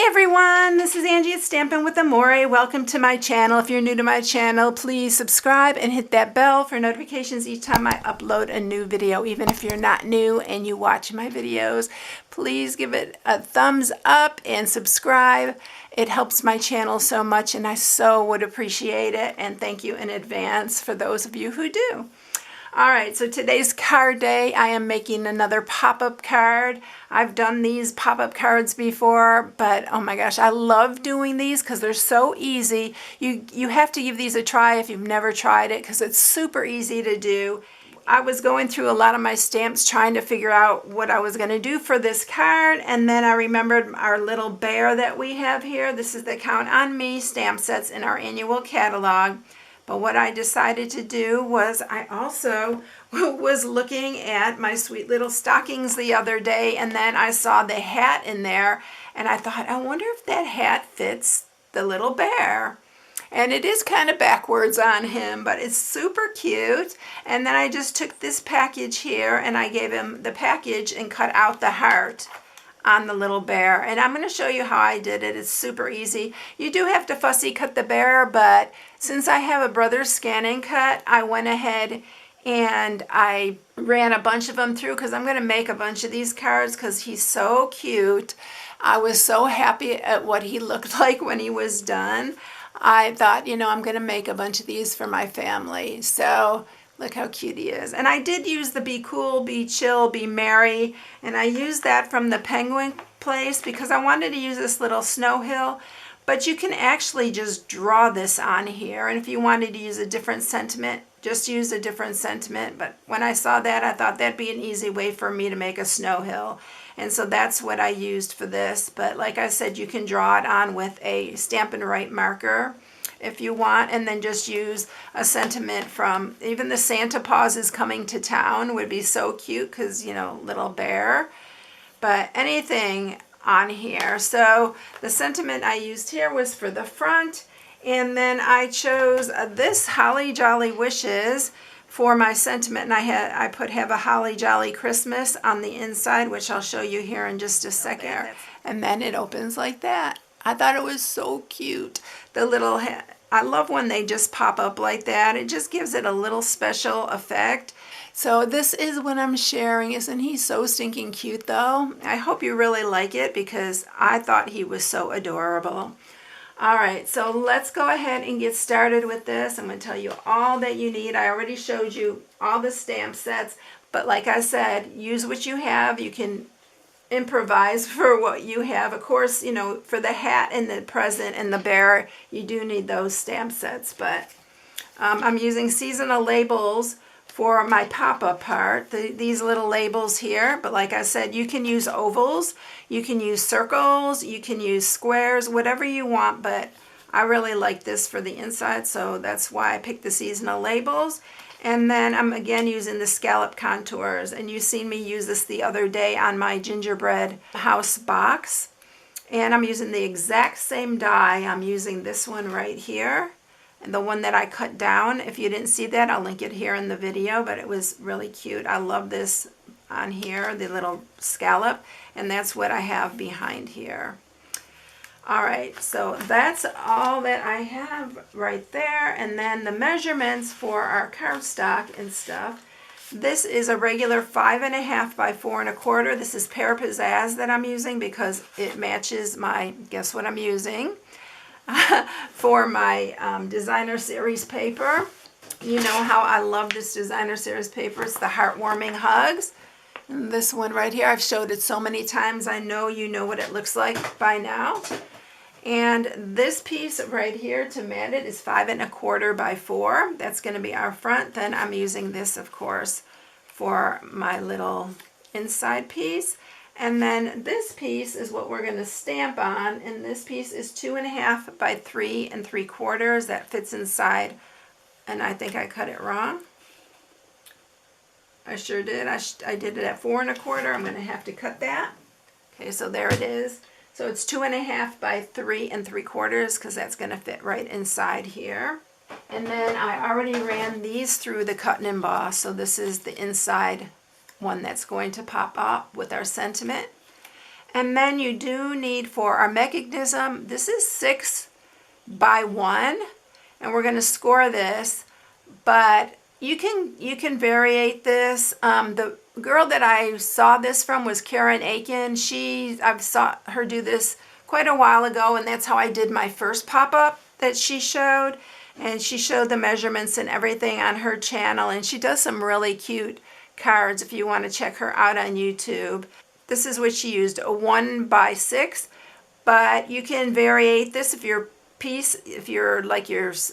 Hey everyone, this is Angie at Stampin' with Amore. Welcome to my channel. If you're new to my channel, please subscribe and hit that bell for notifications each time I upload a new video. Even if you're not new and you watch my videos, please give it a thumbs up and subscribe. It helps my channel so much and I so would appreciate it. And thank you in advance for those of you who do. Alright, so today's card day. I am making another pop-up card. I've done these pop-up cards before, but oh my gosh, I love doing these because they're so easy. You have to give these a try if you've never tried it because it's super easy to do. I was going through a lot of my stamps trying to figure out what I was going to do for this card, and then I remembered our little bear that we have here. This is the Count on Me stamp sets in our annual catalog. But what I decided to do was I also was looking at my sweet little stockings the other day, and then I saw the hat in there, and I thought, I wonder if that hat fits the little bear. And it is kind of backwards on him, but it's super cute. And then I just took this package here, and I gave him the package and cut out the heart on the little bear. And I'm going to show you how I did it. It's super easy. You do have to fussy cut the bear, but since I have a Brothers Scan and Cut, I went ahead and I ran a bunch of them through because I'm going to make a bunch of these cards because he's so cute. I was so happy at what he looked like when he was done. I thought, you know, I'm going to make a bunch of these for my family. So look how cute he is. And I did use the Be Cool, Be Chill, Be Merry. And I used that from the Penguin place because I wanted to use this little snow hill. But you can actually just draw this on here. And if you wanted to use a different sentiment, just use a different sentiment. But when I saw that, I thought that'd be an easy way for me to make a snow hill. And so that's what I used for this. But like I said, you can draw it on with a Stampin' Right marker if you want, and then just use a sentiment from, even the Santa Paws is coming to town would be so cute because, you know, little bear. But anything on here. So the sentiment I used here was for the front, and then I chose this Holly Jolly Wishes for my sentiment, and I put Have a Holly Jolly Christmas on the inside, which I'll show you here in just a second. And then it opens like that. I thought it was so cute. The little I love when they just pop up like that. It just gives it a little special effect. So this is what I'm sharing. Isn't he so stinking cute though? I hope you really like it because I thought he was so adorable. Alright, so let's go ahead and get started with this. I'm going to tell you all that you need. I already showed you all the stamp sets, but like I said, use what you have. You can improvise for what you have. Of course, you know, for the hat and the present and the bear, you do need those stamp sets, but I'm using seasonal labels for my pop-up part, these little labels here, but like I said, you can use ovals, you can use circles, you can use squares, whatever you want, but I really like this for the inside, so that's why I picked the seasonal labels. And then I'm again using the scallop contours, and you've seen me use this the other day on my gingerbread house box. And I'm using the exact same die. I'm using this one right here. And the one that I cut down, if you didn't see that, I'll link it here in the video, but it was really cute. I love this on here, the little scallop, and that's what I have behind here. Alright, so that's all that I have right there, and then the measurements for our cardstock and stuff. This is a regular 5.5 by 4 1/4. This is Pear Pizzazz that I'm using because it matches my, guess what I'm using? For my designer series paper. You know how I love this designer series paper. It's the Heartwarming Hugs. And this one right here, I've showed it so many times. I know you know what it looks like by now. And this piece right here to mat it is 5 1/4 by 4. That's going to be our front. Then I'm using this, of course, for my little inside piece. And then this piece is what we're going to stamp on, and this piece is 2.5 by 3 3/4. That fits inside, and I think I cut it wrong. I sure did. I did it at 4 1/4. I'm going to have to cut that. Okay, so there it is. So it's 2.5 by 3 3/4 because that's going to fit right inside here. And then I already ran these through the cut and emboss, so this is the inside one that's going to pop up with our sentiment. And then you do need, for our mechanism, this is 6 by 1, and we're going to score this, but you can variate this. The girl that I saw this from was Karen Aiken. I've saw her do this quite a while ago, and that's how I did my first pop-up that she showed. And she showed the measurements and everything on her channel, and she does some really cute cards if you want to check her out on YouTube. This is what she used, a 1 by 6, but you can variate this if your piece, if you're like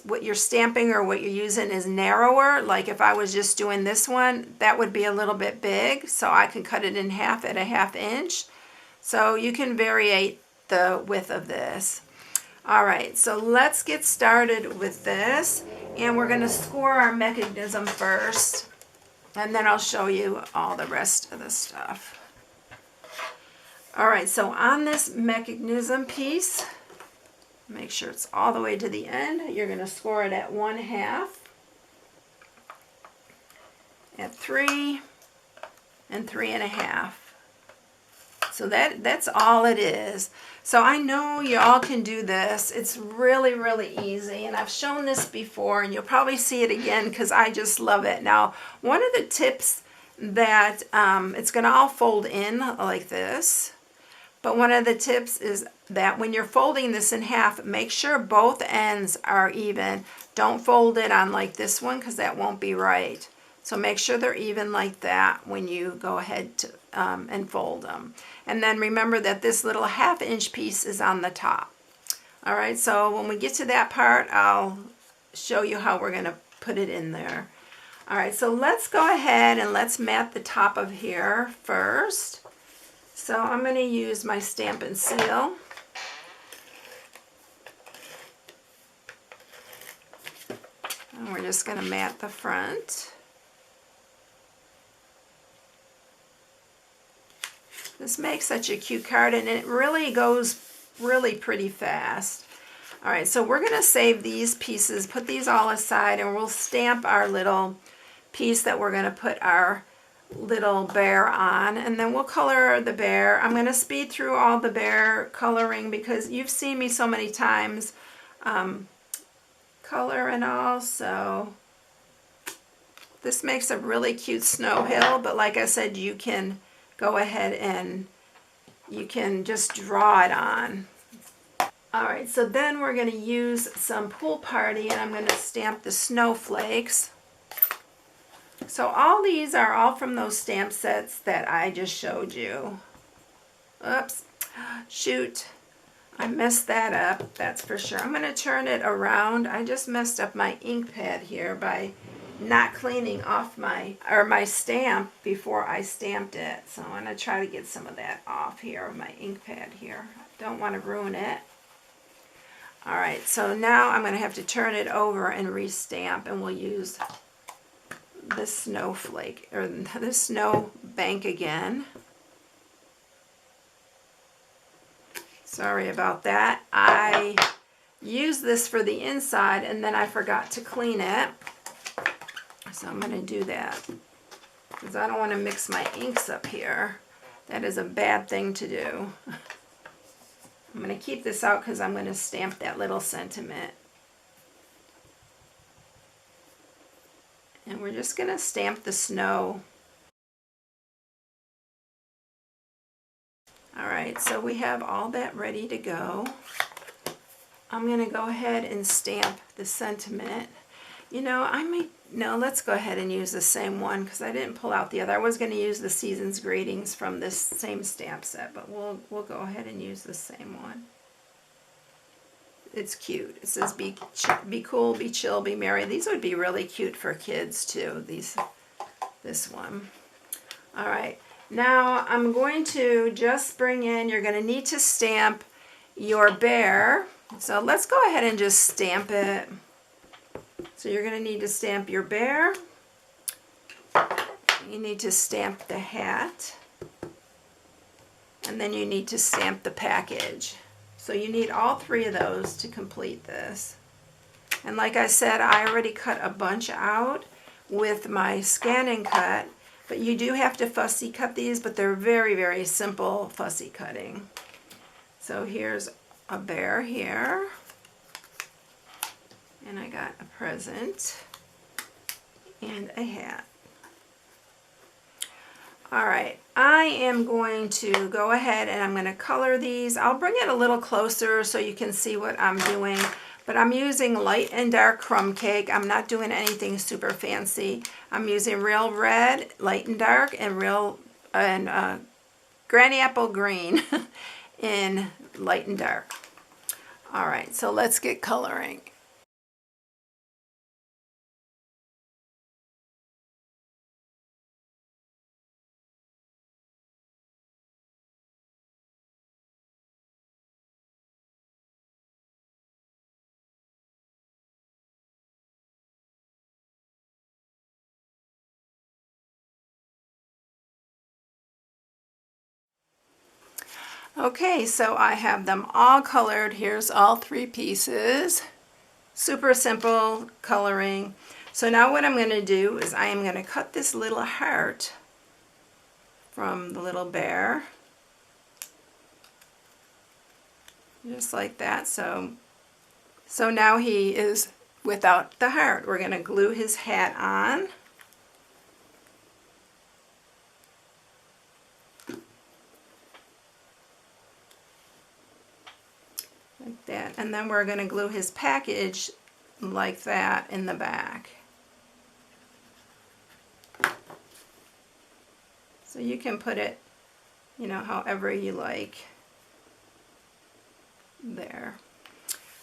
what you're stamping or what you're using is narrower. Like if I was just doing this one, that would be a little bit big, so I can cut it in half at a 1/2 inch. So you can variate the width of this. All right, so let's get started with this, and we're going to score our mechanism first, and then I'll show you all the rest of the stuff. All right, so on this mechanism piece, make sure it's all the way to the end. You're going to score it at 1/2, at 3, and 3 1/2. So that's all it is. So I know you all can do this. It's really, really easy, and I've shown this before, and you'll probably see it again because I just love it. Now, one of the tips that it's going to all fold in like this. But one of the tips is that when you're folding this in half, make sure both ends are even. Don't fold it on like this one because that won't be right. So make sure they're even like that when you go ahead to, and fold them. And then remember that this little 1/2 inch piece is on the top. All right, so when we get to that part, I'll show you how we're going to put it in there. All right, so let's go ahead and let's mat the top of here first. So I'm going to use my Stampin' Seal. And we're just going to mat the front. This makes such a cute card, and it really goes really pretty fast. All right, so we're going to save these pieces, put these all aside, and we'll stamp our little piece that we're going to put our little bear on, and then we'll color the bear. I'm going to speed through all the bear coloring because you've seen me so many times color and all. So this makes a really cute snow hill, but like I said, you can go ahead and you can just draw it on. All right, so then we're going to use some Pool Party, and I'm going to stamp the snowflakes. So all these are all from those stamp sets that I just showed you. Oops, shoot, I messed that up, that's for sure. I'm going to turn it around. I just messed up my ink pad here by not cleaning off my stamp before I stamped it. So I'm going to try to get some of that off here of my ink pad here. I don't want to ruin it. All right, so now I'm going to have to turn it over and restamp, and we'll use this snowflake, or this snow bank again. Sorry about that. I used this for the inside and then I forgot to clean it. So I'm going to do that because I don't want to mix my inks up here. That is a bad thing to do. I'm going to keep this out because I'm going to stamp that little sentiment. And we're just going to stamp the snow. Alright, so we have all that ready to go. I'm going to go ahead and stamp the sentiment. You know, let's go ahead and use the same one because I didn't pull out the other. I was going to use the Season's Greetings from this same stamp set, but we'll go ahead and use the same one. It's cute. It says be cool, be chill, be merry. These would be really cute for kids too, this one. All right, now I'm going to just bring in, you're going to need to stamp your bear. So let's go ahead and just stamp it. So you're going to need to stamp your bear. You need to stamp the hat. And then you need to stamp the package. So you need all three of those to complete this. And like I said, I already cut a bunch out with my Scan and Cut, But you do have to fussy cut these, but they're very, very simple fussy cutting. So here's a bear here. And I got a present and a hat. All right, I am going to go ahead and I'm going to color these. I'll bring it a little closer so you can see what I'm doing. But I'm using light and dark crumb cake. I'm not doing anything super fancy. I'm using real red, light and dark, and granny apple green in light and dark. All right, so let's get coloring. Okay, so I have them all colored. Here's all 3 pieces. Super simple coloring. So now what I'm going to do is I am going to cut this little heart from the little bear. Just like that. So now he is without the heart. We're going to glue his hat on. Like that. And then we're going to glue his package like that in the back. So you can put it, you know, however you like. There.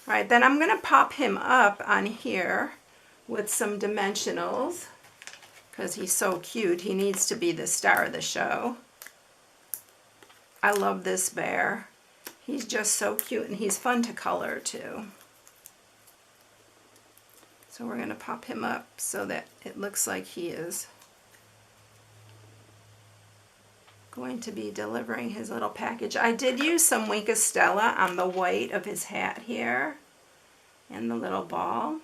All right, then I'm going to pop him up on here with some dimensionals because he's so cute. He needs to be the star of the show. I love this bear. He's just so cute and he's fun to color too. So we're going to pop him up so that it looks like he is going to be delivering his little package. I did use some Wink of Stella on the white of his hat here and the little ball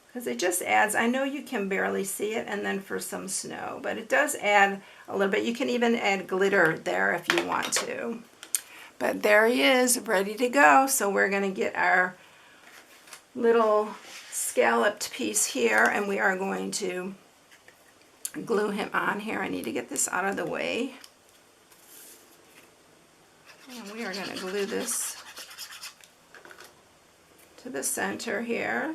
because it just adds, I know you can barely see it, and then for some snow, but it does add a little bit. You can even add glitter there if you want to. But there he is, ready to go. So we're going to get our little scalloped piece here and we are going to glue him on here. I need to get this out of the way. And we are going to glue this to the center here.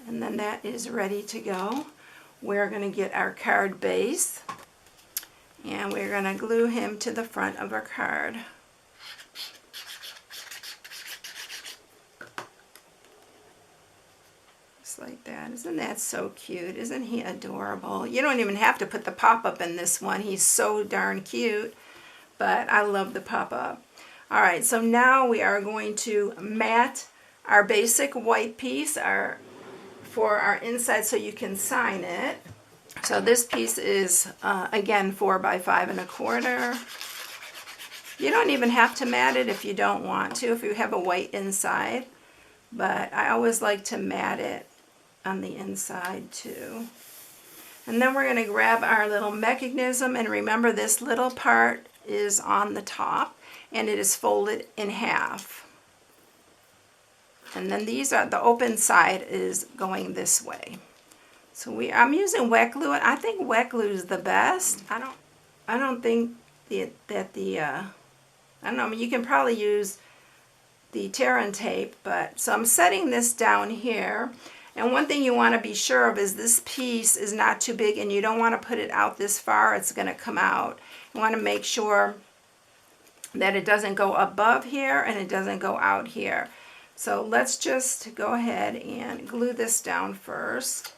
And then that is ready to go. We're going to get our card base and we're going to glue him to the front of our card. Just like that. Isn't that so cute? Isn't he adorable? You don't even have to put the pop-up in this one. He's so darn cute, but I love the pop-up. All right, so now we are going to mat our basic white piece for our inside so you can sign it. So this piece is, again, 4 by 5 1/4. You don't even have to mat it if you don't want to, if you have a white inside. But I always like to mat it on the inside too. And then we're going to grab our little mechanism, and remember this little part is on the top and it is folded in half. And then the open side is going this way. So I'm using wet glue, and I think wet glue is the best. I don't think I don't know, you can probably use the tear and tape, but so I'm setting this down here. And one thing you want to be sure of is this piece is not too big, and you don't want to put it out this far. It's going to come out. You want to make sure that it doesn't go above here and it doesn't go out here. So let's just go ahead and glue this down first.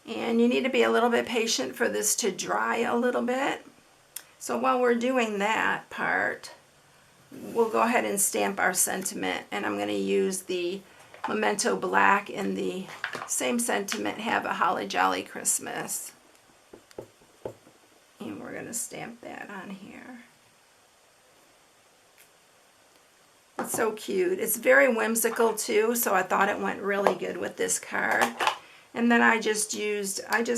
And you need to be a little bit patient for this to dry a little bit. So while we're doing that part, we'll go ahead and stamp our sentiment. And I'm going to use the Memento Black in the same sentiment, Have a Holly Jolly Christmas. And we're going to stamp that on here. It's so cute. It's very whimsical too, so I thought it went really good with this card. And then I just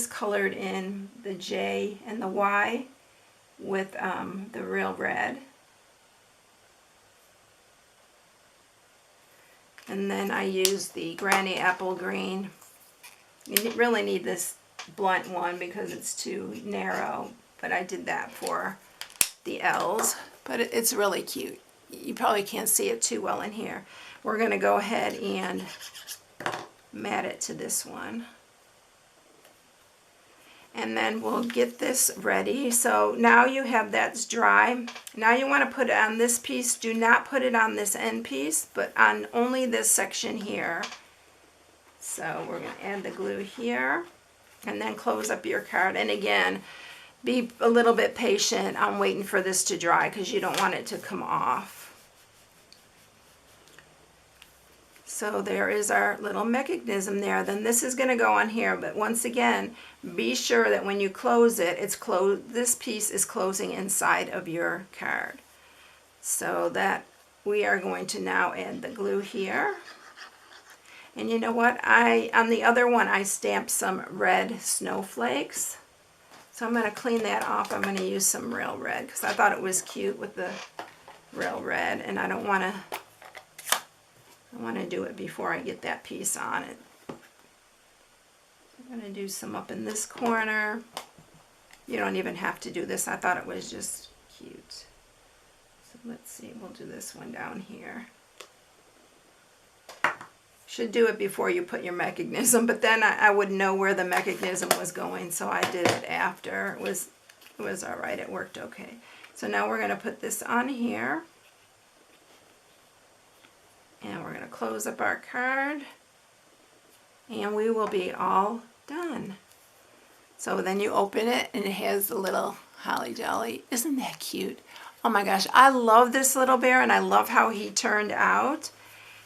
colored in the J and the Y with the real red. And then I used the Granny Apple Green. You really need this blunt one because it's too narrow, but I did that for the L's. But it's really cute. You probably can't see it too well in here. We're going to go ahead and mat it to this one. And then we'll get this ready. So now you have that's dry. Now you want to put it on this piece. Do not put it on this end piece, but on only this section here. So we're going to add the glue here and then close up your card. And again, be a little bit patient on waiting for this to dry because you don't want it to come off. So there is our little mechanism there. Then this is going to go on here, but once again, be sure that when you close it, this piece is closing inside of your card. So that we are going to now add the glue here. And you know what? On the other one, I stamped some red snowflakes. So I'm going to clean that off. I'm going to use some real red because I thought it was cute with the real red, and I want to do it before I get that piece on it. I'm going to do some up in this corner. You don't even have to do this. I thought it was just cute. So let's see. We'll do this one down here. Should do it before you put your mechanism, but then I would know where the mechanism was going, so I did it after. It was all right. It worked okay. So now we're going to put this on here. And we're going to close up our card. And we will be all done. So then you open it and it has the little holly jolly. Isn't that cute? Oh my gosh, I love this little bear and I love how he turned out.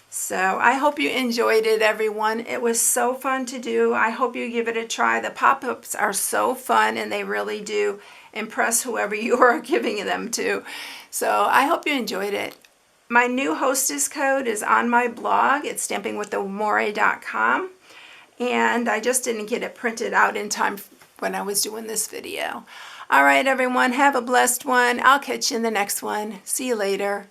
So I hope you enjoyed it, everyone. It was so fun to do. I hope you give it a try. The pop-ups are so fun and they really do impress whoever you are giving them to. So I hope you enjoyed it. My new hostess code is on my blog. It's stampingwithamore.com. And I just didn't get it printed out in time when I was doing this video. All right, everyone. Have a blessed one. I'll catch you in the next one. See you later.